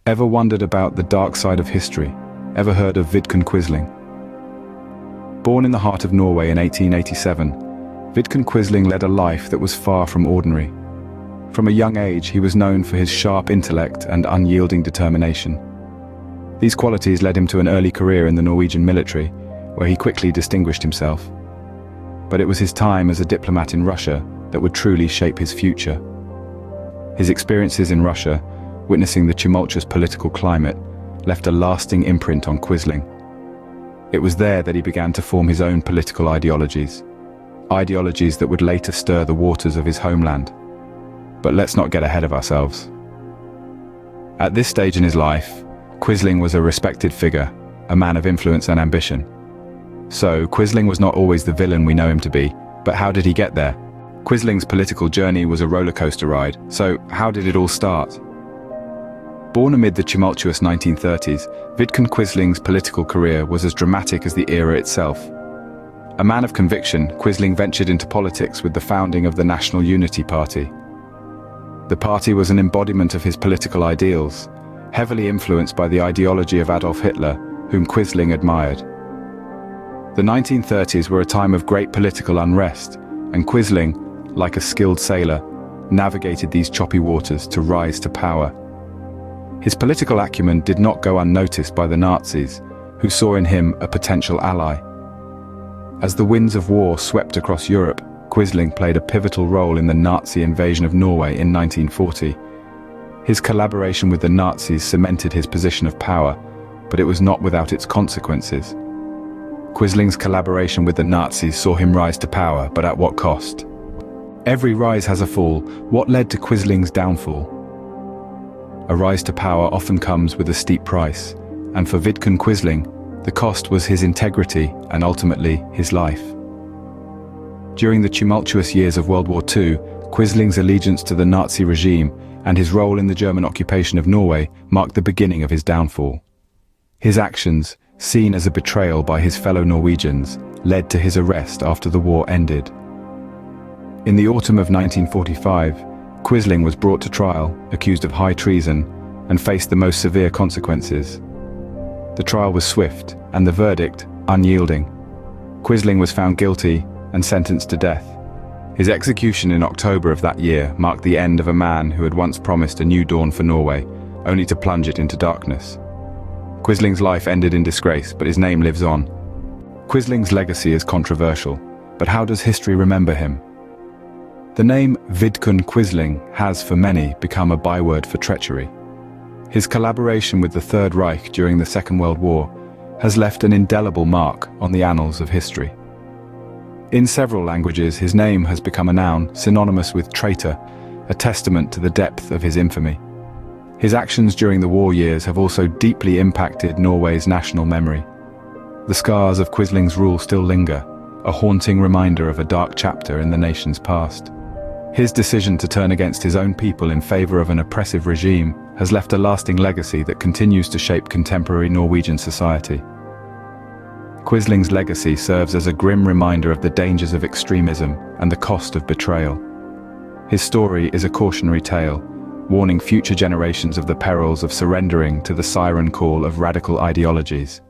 Ever wondered about the dark side of history? Ever heard of Vidkun Quisling? Born in the heart of Norway in 1887, Vidkun Quisling led a life that was far from ordinary. From a young age, he was known for his sharp intellect and unyielding determination. These qualities led him to an early career in the Norwegian military, where he quickly distinguished himself. But it was his time as a diplomat in Russia that would truly shape his future. His experiences in Russia, witnessing the tumultuous political climate, left a lasting imprint on Quisling. It was there that he began to form his own political ideologies that would later stir the waters of his homeland. But let's not get ahead of ourselves. At this stage in his life, Quisling was a respected figure, a man of influence and ambition. So, Quisling was not always the villain we know him to be, but how did he get there? Quisling's political journey was a rollercoaster ride, so how did it all start? Born amid the tumultuous 1930s, Vidkun Quisling's political career was as dramatic as the era itself. A man of conviction, Quisling ventured into politics with the founding of the National Unity Party. The party was an embodiment of his political ideals, heavily influenced by the ideology of Adolf Hitler, whom Quisling admired. The 1930s were a time of great political unrest, and Quisling, like a skilled sailor, navigated these choppy waters to rise to power. His political acumen did not go unnoticed by the Nazis, who saw in him a potential ally. As the winds of war swept across Europe, Quisling played a pivotal role in the Nazi invasion of Norway in 1940. His collaboration with the Nazis cemented his position of power, but it was not without its consequences. Quisling's collaboration with the Nazis saw him rise to power, but at what cost? Every rise has a fall. What led to Quisling's downfall? A rise to power often comes with a steep price, and for Vidkun Quisling, the cost was his integrity and ultimately his life. During the tumultuous years of World War II, Quisling's allegiance to the Nazi regime and his role in the German occupation of Norway marked the beginning of his downfall. His actions, seen as a betrayal by his fellow Norwegians, led to his arrest after the war ended. In the autumn of 1945, Quisling was brought to trial, accused of high treason, and faced the most severe consequences. The trial was swift, and the verdict unyielding. Quisling was found guilty and sentenced to death. His execution in October of that year marked the end of a man who had once promised a new dawn for Norway, only to plunge it into darkness. Quisling's life ended in disgrace, but his name lives on. Quisling's legacy is controversial, but how does history remember him? The name Vidkun Quisling has, for many, become a byword for treachery. His collaboration with the Third Reich during the Second World War has left an indelible mark on the annals of history. In several languages, his name has become a noun synonymous with traitor, a testament to the depth of his infamy. His actions during the war years have also deeply impacted Norway's national memory. The scars of Quisling's rule still linger, a haunting reminder of a dark chapter in the nation's past. His decision to turn against his own people in favor of an oppressive regime has left a lasting legacy that continues to shape contemporary Norwegian society. Quisling's legacy serves as a grim reminder of the dangers of extremism and the cost of betrayal. His story is a cautionary tale, warning future generations of the perils of surrendering to the siren call of radical ideologies.